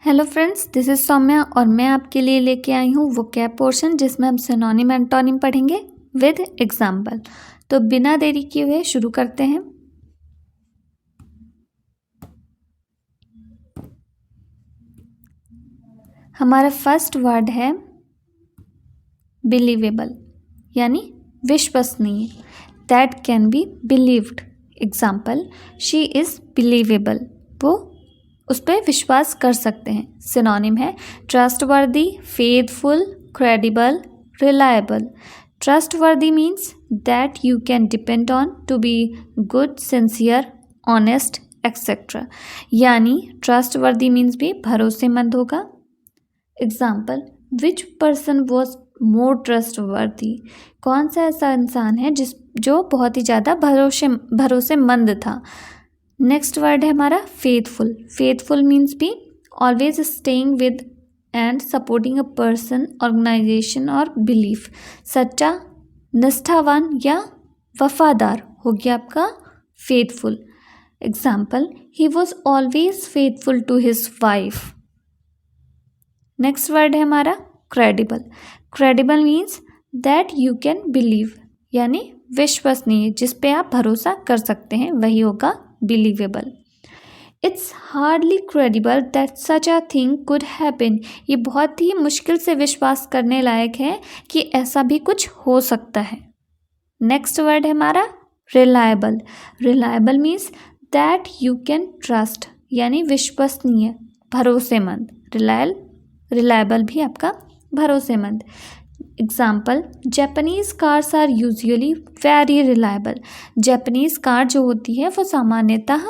Hello friends, this is Saumya और मैं आपके लिए लेके आई हूँ वो कैप पोर्शन जिसमें हम सिनोनिम एंटोनिम पढ़ेंगे विद एग्जाम्पल। तो बिना देरी किए हुए शुरू करते हैं। हमारा फर्स्ट वर्ड है बिलीवेबल, यानी विश्वसनीय। That can be believed. Example, she is believable, वो उस पर विश्वास कर सकते हैं। सिनोनिम है trustworthy, faithful, credible, reliable. Trustworthy means that you can depend on to be good, sincere, honest etcetera. यानी ट्रस्टवर्दी मीन्स भी भरोसेमंद होगा। Example, which person was more trustworthy. कौन सा ऐसा इंसान है जो बहुत ही ज़्यादा भरोसेमंद था। नेक्स्ट वर्ड है हमारा फेथफुल। फेथफुल मीन्स भी always staying with and supporting a person, organisation और बिलीफ। सच्चा, निष्ठावान या वफादार हो गया आपका faithful. Example, he was always faithful to his wife. Next word है हमारा credible. Credible means that you can believe, यानी विश्वसनीय, जिस पे आप भरोसा कर सकते हैं, वही होगा believable. It's hardly credible that such a thing could happen. ये बहुत ही मुश्किल से विश्वास करने लायक है कि ऐसा भी कुछ हो सकता है। नेक्स्ट वर्ड है हमारा reliable. Reliable means that you can trust, यानी विश्वसनीय, भरोसेमंद। रिलायबल भी आपका भरोसेमंद। Example, Japanese cars are usually very reliable. Japanese car जो होती है वो सामान्यतः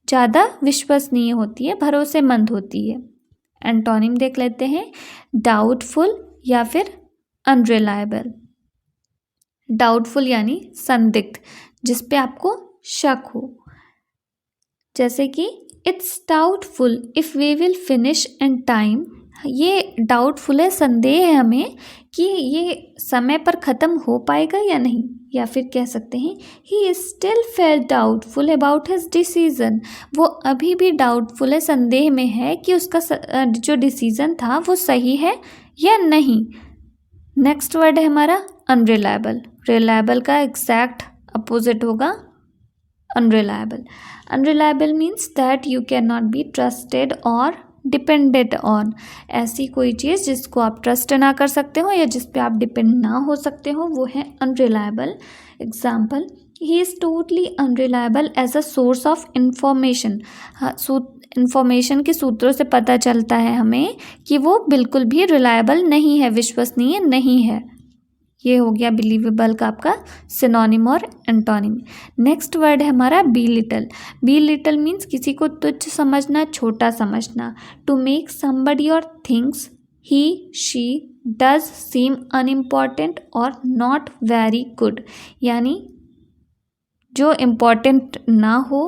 ज़्यादा विश्वसनीय होती है, भरोसेमंद होती है। एंटोनिम देख लेते हैं, डाउटफुल या फिर अनरिलायबल। डाउटफुल यानी संदिग्ध, जिस पे आपको शक हो। जैसे कि it's doubtful if we will finish in time. ये डाउटफुल है, संदेह है हमें कि ये समय पर ख़त्म हो पाएगा या नहीं। या फिर कह सकते हैं he still fail doubtful about his decision. वो अभी भी डाउटफुल है, संदेह में है कि उसका जो डिसीज़न था वो सही है या नहीं। नेक्स्ट वर्ड है हमारा अनरिलायबल। रिलायबल का एग्जैक्ट अपोजिट होगा unreliable. Unreliable means that you can not be trusted और डिपेंडेड ऑन। ऐसी कोई चीज़ जिसको आप ट्रस्ट ना कर सकते हो या जिस पे आप डिपेंड ना हो सकते हो, वो है unreliable. Example, he is totally unreliable as a source of information. Information के सूत्रों से पता चलता है हमें कि वो बिल्कुल भी रिलायबल नहीं है, विश्वसनीय नहीं है। ये हो गया बिलीवेबल का आपका सिनोनिम और एंटोनिम। नेक्स्ट वर्ड है हमारा belittle. Belittle means किसी को तुच्छ समझना, छोटा समझना। टू मेक समबडी और things he she does seem unimportant और नॉट वेरी गुड। यानी जो इम्पॉर्टेंट ना हो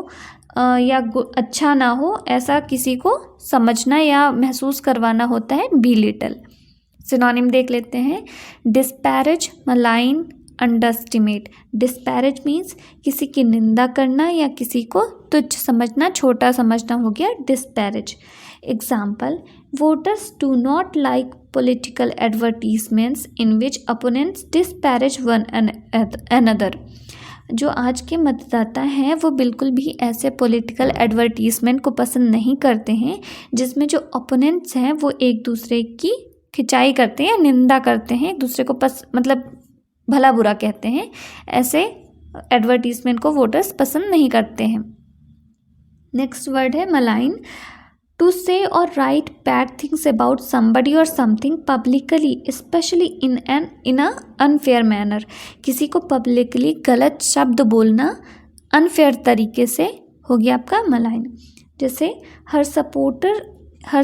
या अच्छा ना हो, ऐसा किसी को समझना या महसूस करवाना होता है बी लिटल। सिनोनिम देख लेते हैं, disparage, malign, underestimate. Disparage means किसी की निंदा करना या किसी को तुच्छ समझना, छोटा समझना, हो गया disparage. Example, voters do not like political advertisements in which opponents disparage one another. जो आज के मतदाता हैं वो बिल्कुल भी ऐसे पॉलिटिकल एडवर्टीजमेंट को पसंद नहीं करते हैं जिसमें जो ओपोनेंट्स हैं वो एक दूसरे की खिंचाई करते हैं या निंदा करते हैं, एक दूसरे को मतलब भला बुरा कहते हैं। ऐसे एडवर्टीजमेंट को वोटर्स पसंद नहीं करते हैं। नेक्स्ट वर्ड है malign. To say or write bad things about somebody or something publicly, especially in a unfair manner. किसी को पब्लिकली गलत शब्द बोलना अनफेयर तरीके से हो गया आपका मलाइन। जैसे her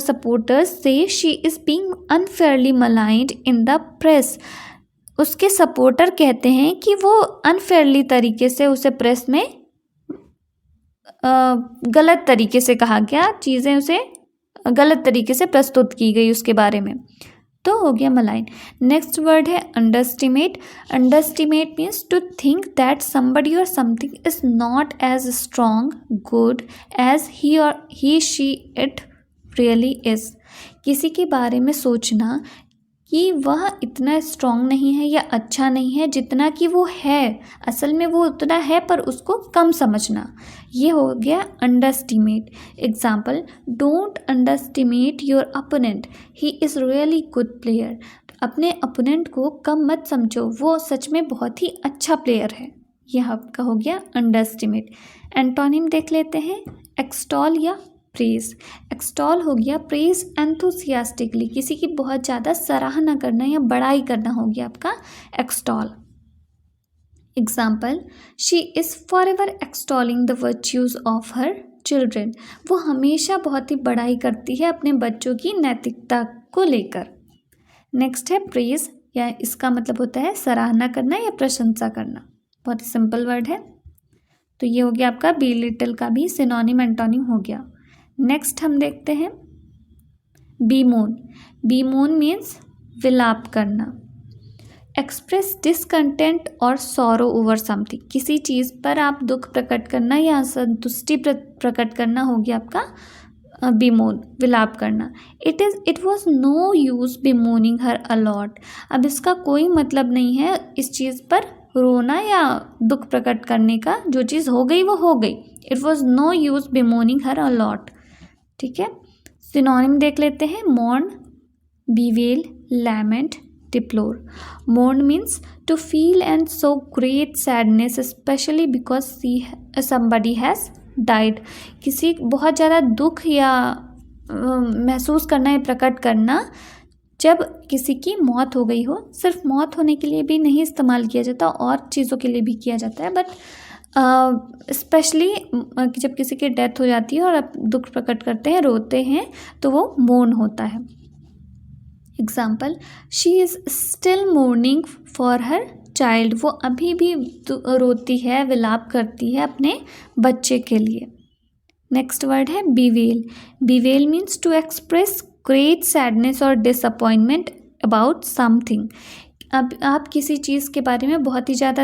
supporters say she is being unfairly maligned in the press. उसके सपोर्टर कहते हैं कि वो अनफेयरली तरीके से उसे प्रेस में गलत तरीके से कहा गया, चीज़ें उसे गलत तरीके से प्रस्तुत की गई उसके बारे में, तो हो गया मलाइन। नेक्स्ट वर्ड है underestimate. Underestimate means to think that somebody or something is not as strong, good as he she it really is, किसी के बारे में सोचना कि वह इतना स्ट्रांग नहीं है या अच्छा नहीं है जितना कि वो है, असल में वो उतना है पर उसको कम समझना, ये हो गया underestimate. Example, don't underestimate your opponent, he is really good player. अपने अपोनेंट को कम मत समझो, वो सच में बहुत ही अच्छा प्लेयर है। यह आपका हो गया अंडरस्टिमेट। एंटोनिम देख लेते हैं, एक्सटॉल या प्रेज। एक्सटॉल हो गया प्रेज एंथुसियास्टिकली, किसी की बहुत ज़्यादा सराहना करना या बड़ाई करना हो गया आपका extol. Example, she is forever extolling the virtues of her children, वो हमेशा बहुत ही बड़ाई करती है अपने बच्चों की नैतिकता को लेकर। नेक्स्ट है प्रेज, या इसका मतलब होता है सराहना करना या प्रशंसा करना, बहुत ही सिंपल वर्ड है। तो ये हो गया आपका बिलिटल का भी सिनोनिम एंटोनिम हो गया। नेक्स्ट हम देखते हैं बीमोन। बीमोन मीन्स विलाप करना। एक्सप्रेस डिसकंटेंट और सॉरो ओवर समथिंग, किसी चीज़ पर आप दुख प्रकट करना या असंतुष्टि प्रकट करना हो गया आपका बीमोन, विलाप करना। It was no use bemoaning her a lot, अब इसका कोई मतलब नहीं है इस चीज़ पर रोना या दुख प्रकट करने का, जो चीज़ हो गई वो हो गई। It was no use bemoaning her a lot, ठीक है। सिनोनिम देख लेते हैं, mourn, bewail, lament, deplore. Mourn means to feel and show great sadness especially because somebody has died, किसी बहुत ज़्यादा दुख या महसूस करना या प्रकट करना जब किसी की मौत हो गई हो। सिर्फ मौत होने के लिए भी नहीं इस्तेमाल किया जाता, और चीज़ों के लिए भी किया जाता है, बट स्पेशली जब किसी की डेथ हो जाती है और आप दुख प्रकट करते हैं, रोते हैं, तो वो मोर्न होता है। Example, she is still morning for her child, वो अभी भी रोती है, विलाप करती है अपने बच्चे के लिए। नेक्स्ट वर्ड है bewail. Bewail means to express great sadness और डिसअपॉइंटमेंट अबाउट समथिंग, अब आप किसी चीज़ के बारे में बहुत ही ज़्यादा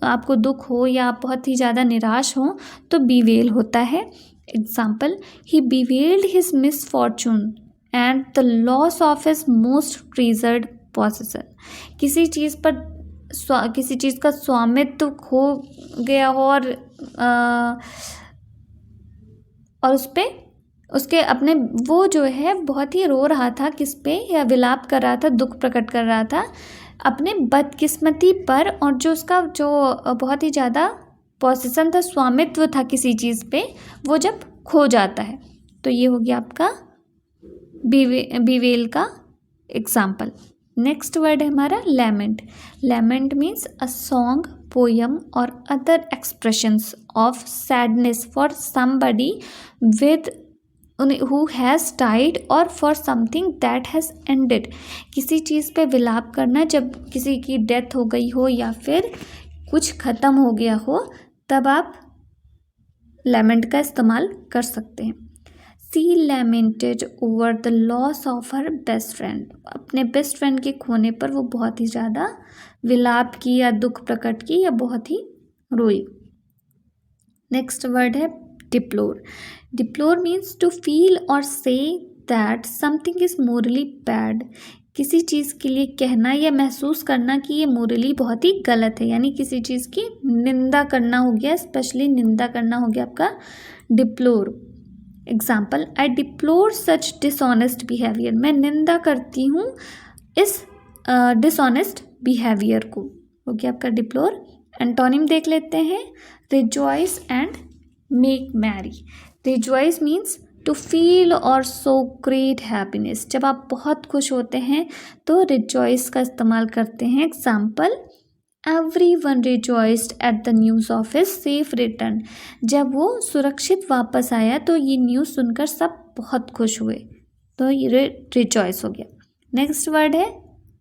आपको दुख हो या आप बहुत ही ज़्यादा निराश हो तो बीवेल होता है। Example, he bewailed his misfortune and the loss of his most treasured possession, किसी चीज़ का स्वामित्व खो गया हो और उस पर उसके अपने वो जो है बहुत ही रो रहा था, किस पे, या विलाप कर रहा था, दुख प्रकट कर रहा था अपने बदकिस्मती पर, और जो उसका जो बहुत ही ज़्यादा पोसेसन था, स्वामित्व था किसी चीज़ पे, वो जब खो जाता है। तो ये हो गया आपका बीवेल का एग्जाम्पल। नेक्स्ट वर्ड है हमारा lament. Lament means a song, poem or other expressions of sadness for somebody with who has died or for something that has ended, किसी चीज़ पे विलाप करना जब किसी की डेथ हो गई हो या फिर कुछ ख़त्म हो गया हो, तब आप लैमेंट का इस्तेमाल कर सकते हैं। She lamented over the loss of her best friend, अपने बेस्ट फ्रेंड के खोने पर वो बहुत ही ज़्यादा विलाप की या दुख प्रकट की या बहुत ही रोई। नेक्स्ट वर्ड है deplore. Deplore means to feel और say that something is morally bad, किसी चीज़ के लिए कहना या महसूस करना कि ये मोरली बहुत ही गलत है, यानी किसी चीज़ की निंदा करना हो गया, स्पेशली निंदा करना हो गया आपका डिप्लोर। एग्जाम्पल, आई डिप्लोर सच डिसऑनेस्ट बिहेवियर, मैं निंदा करती हूँ इस डिसऑनेस्ट बिहेवियर को, हो गया आपका डिप्लोर। एंटोनिम देख लेते हैं, rejoice and make merry. Rejoice means to feel और सो ग्रेट हैप्पीनेस, जब आप बहुत खुश होते हैं तो रिजॉइस का इस्तेमाल करते हैं। Example, every one rejoiced at the news of his safe return, जब वो सुरक्षित वापस आया तो ये न्यूज़ सुनकर सब बहुत खुश हुए, तो ये रिजॉइस हो गया। नेक्स्ट वर्ड है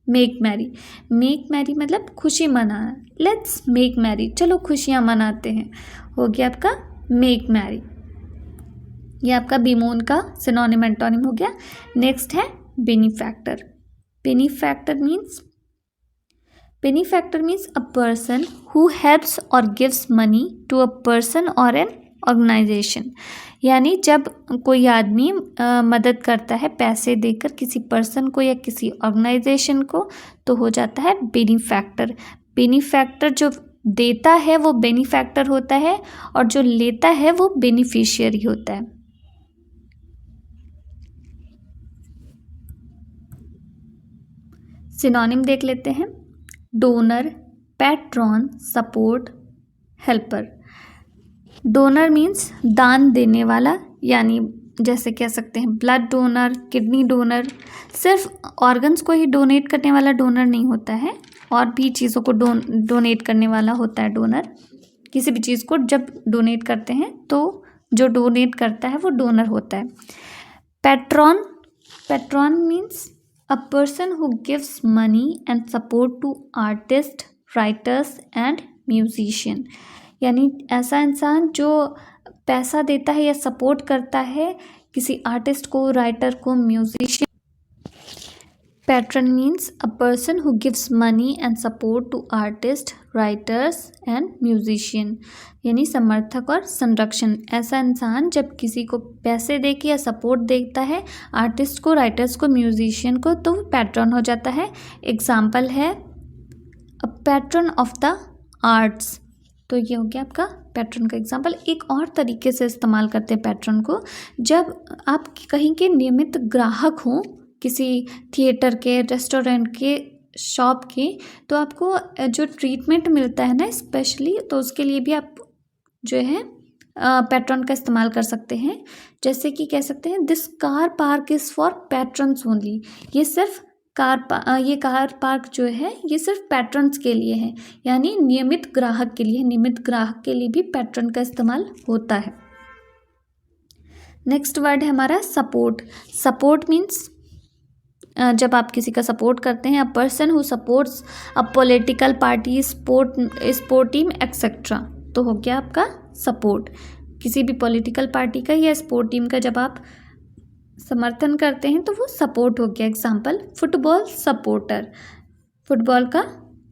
मेक मैरी। मेक मैरी मतलब खुशी मनाना, लेट्स मेक मैरी, चलो खुशियाँ मनाते हैं, हो गया आपका मेक मैरी। ये आपका बीमोन का सिनोनिम एंटोनिम हो गया। नेक्स्ट है benefactor. Benefactor means a person who helps or gives money to a person or an organisation, यानी जब कोई आदमी मदद करता है पैसे देकर किसी पर्सन को या किसी ऑर्गेनाइजेशन को, तो हो जाता है बेनिफैक्टर। बेनिफैक्टर जो देता है वो बेनिफैक्टर होता है, और जो लेता है वो बेनिफिशियरी होता है। सिनोनिम देख लेते हैं। Donor, patron, support, helper. Donor means दान देने वाला, यानी जैसे कह सकते हैं ब्लड डोनर, किडनी डोनर। सिर्फ ऑर्गन्स को ही डोनेट करने वाला डोनर नहीं होता है, और भी चीज़ों को डोनेट करने वाला होता है डोनर। किसी भी चीज़ को जब डोनेट करते हैं तो जो डोनेट करता है वो डोनर होता है। Patron, patron means a person who gives money and support to artist, writers and musician, यानी ऐसा इंसान जो पैसा देता है या सपोर्ट करता है किसी आर्टिस्ट को, राइटर को, musician. Patron means a person who gives money and support to artist, writers and musician, यानी समर्थक और संरक्षण। ऐसा इंसान जब किसी को पैसे दे के या सपोर्ट देता है आर्टिस्ट को, राइटर्स को, म्यूजिशियन को, तो पैट्रन हो जाता है। एग्जाम्पल है अ पैट्रन ऑफ द आर्ट्स, तो ये हो गया आपका पैट्रन का एग्जाम्पल। एक और तरीके से इस्तेमाल करते हैं पैट्रन को, जब आप कहीं के नियमित ग्राहक हों, किसी थिएटर के, रेस्टोरेंट के, शॉप के, तो आपको जो ट्रीटमेंट मिलता है ना स्पेशली, तो उसके लिए भी आप जो है पैट्रन का इस्तेमाल कर सकते हैं। जैसे कि कह सकते हैं this car park is for patrons only, ये सिर्फ ये कार पार्क जो है ये सिर्फ पैट्रन्स के लिए है, यानी नियमित ग्राहक के लिए। नियमित ग्राहक के लिए भी पैट्रन का इस्तेमाल होता है। नेक्स्ट वर्ड है हमारा सपोर्ट। सपोर्ट मीन्स जब आप किसी का सपोर्ट करते हैं, अ person who supports a political party, sport team etcetera, तो हो गया आपका सपोर्ट। किसी भी पॉलिटिकल पार्टी का या स्पोर्ट टीम का जब आप समर्थन करते हैं तो वो सपोर्ट हो गया। एग्जाम्पल फुटबॉल सपोर्टर, फुटबॉल का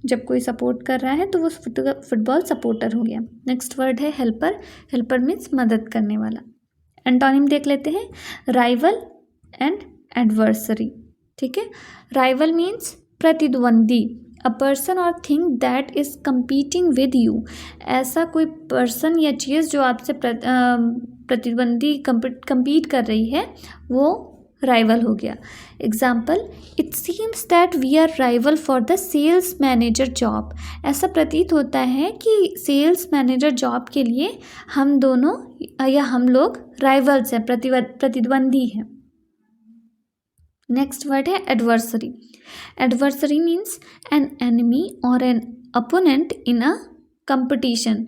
जब कोई सपोर्ट कर रहा है तो वो फुटबॉल सपोर्टर हो गया। नेक्स्ट वर्ड है हेल्पर। हेल्पर मीन्स मदद करने वाला। एंटोनिम देख लेते हैं, राइवल एंड एडवर्सरी। ठीक है, राइवल मीन्स प्रतिद्वंदी, अ पर्सन और thing that is competing with you, ऐसा कोई पर्सन या चीज़ जो आपसे प्रतिद्वंदी कम्पीट कर रही है, वो राइवल हो गया। Example it seems that we are rival for the sales manager job, ऐसा प्रतीत होता है कि सेल्स मैनेजर जॉब के लिए हम दोनों या हम लोग राइवल्स हैं, प्रतिद्वंदी हैं। नेक्स्ट वर्ड है adversary. Adversary means an enemy or an opponent in a competition.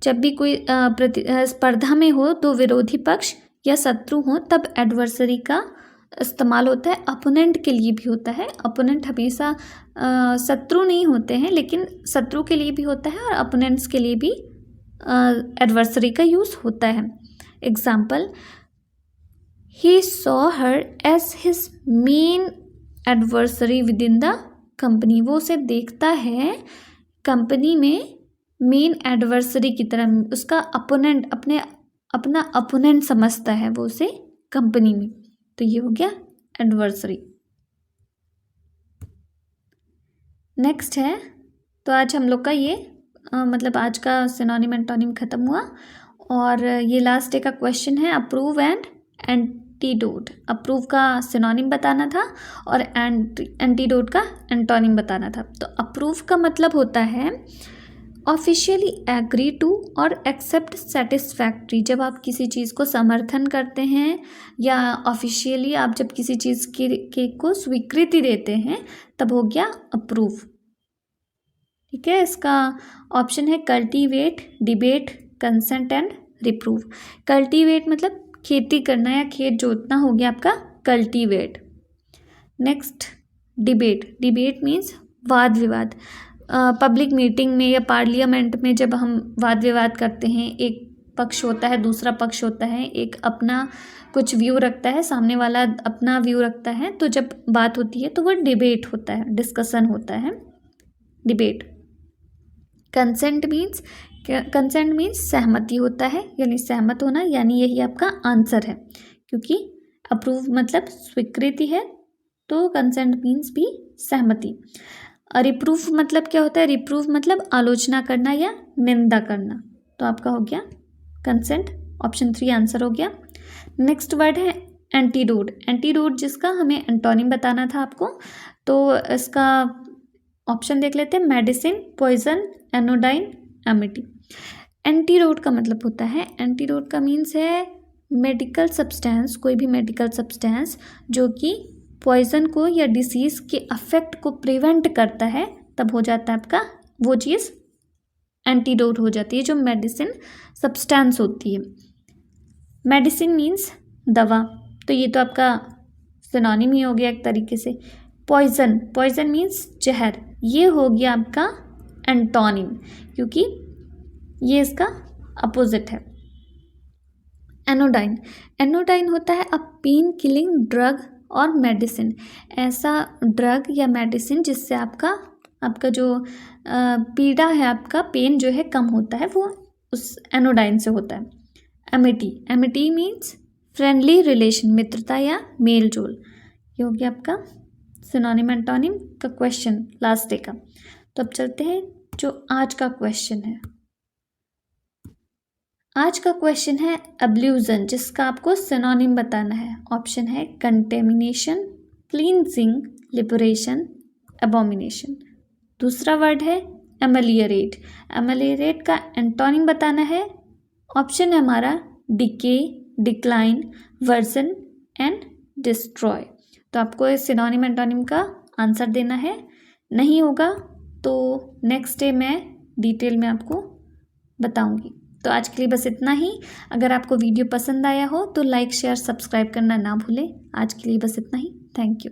जब भी कोई स्पर्धा में हो, दो विरोधी पक्ष या शत्रु हो, तब एडवर्सरी का इस्तेमाल होता है। अपोनेंट के लिए भी होता है। अपोनेंट हमेशा शत्रु नहीं होते हैं, लेकिन शत्रु के लिए भी होता है और अपोनेंट्स के लिए भी एडवर्सरी का यूज़ होता है। Example He saw her as his main adversary within the company, वो उसे देखता है कंपनी में मेन एडवर्सरी की तरह, उसका अपोनेंट, अपना अपोनेंट समझता है वो उसे कंपनी में, तो ये हो गया एडवर्सरी। नेक्स्ट है, तो आज हम लोग का ये मतलब आज का सिनोनिम एंटोनिम ख़त्म हुआ, और ये लास्ट डे का क्वेश्चन है अप्रूव एंड एंटीडोट। अप्रूव का सिनोनिम बताना था और एंटीडोट का एंटोनिम बताना था। तो अप्रूव का मतलब होता है ऑफिशियली एग्री टू और एक्सेप्ट सेटिस्फैक्ट्री। जब आप किसी चीज़ को समर्थन करते हैं या ऑफिशियली आप जब किसी चीज़ के को स्वीकृति देते हैं, तब हो गया अप्रूव। ठीक है, इसका ऑप्शन है cultivate, debate, consent and reprove. Cultivate मतलब खेती करना या खेत जोतना, हो गया आपका cultivate. Next debate. Debate means वाद विवाद। पब्लिक मीटिंग में या पार्लियामेंट में जब हम वाद विवाद करते हैं, एक पक्ष होता है, दूसरा पक्ष होता है, एक अपना कुछ व्यू रखता है, सामने वाला अपना व्यू रखता है, तो जब बात होती है तो वह डिबेट होता है, डिस्कशन होता है, debate. Consent means consent means सहमति होता है, यानी सहमत होना, यानी यही आपका आंसर है, क्योंकि अप्रूव मतलब स्वीकृति है, तो कंसेंट मीन्स भी सहमति। और रिप्रूव मतलब क्या होता है? रिप्रूव मतलब आलोचना करना या निंदा करना। तो आपका हो गया कंसेंट, ऑप्शन 3 आंसर हो गया। नेक्स्ट वर्ड है एंटीडोट। एंटीडोट जिसका हमें एंटोनिम बताना था आपको, तो इसका ऑप्शन देख लेते हैं, medicine, poison, anodyne, amity. Antidote का मतलब होता है, एंटीडोट का मीन्स है मेडिकल सब्सटेंस, कोई भी मेडिकल सब्सटेंस जो कि पॉइजन को या डिसीज़ के अफेक्ट को प्रिवेंट करता है, तब हो जाता है आपका वो चीज़ एंटीडोट हो जाती है, जो मेडिसिन सब्सटेंस होती है। मेडिसिन मीन्स दवा, तो ये तो आपका सिनोनिम ही हो गया एक तरीके से। पॉइजन, पॉइजन मीन्स जहर, ये हो गया आपका एंटोनिम, क्योंकि ये इसका अपोजिट है। एनोडाइन, एनोडाइन होता है अ पेन किलिंग ड्रग और मेडिसिन, ऐसा ड्रग या मेडिसिन जिससे आपका जो पीड़ा है, आपका पेन जो है कम होता है, वो उस एनोडाइन से होता है। Amity, Amity means friendly relation, मित्रता या मेल जोल। ये हो गया आपका सिनोनिम एंटोनिम का क्वेश्चन लास्ट डे का। तो अब चलते हैं जो आज का क्वेश्चन है। आज का क्वेश्चन है अब्ल्यूजन, जिसका आपको सिनोनिम बताना है। ऑप्शन है कंटेमिनेशन, क्लींजिंग, लिबरेशन, एबोमिनेशन। दूसरा वर्ड है एमेलियरेट। एमेलियरेट का एंटोनिम बताना है। ऑप्शन है हमारा decay, decline, version and destroy. तो आपको इस सिनोनिम एंटोनिम का आंसर देना है। नहीं होगा तो नेक्स्ट डे मैं डिटेल में आपको बताऊंगी। तो आज के लिए बस इतना ही। अगर आपको वीडियो पसंद आया हो तो लाइक, शेयर, सब्सक्राइब करना ना भूलें। आज के लिए बस इतना ही। Thank you.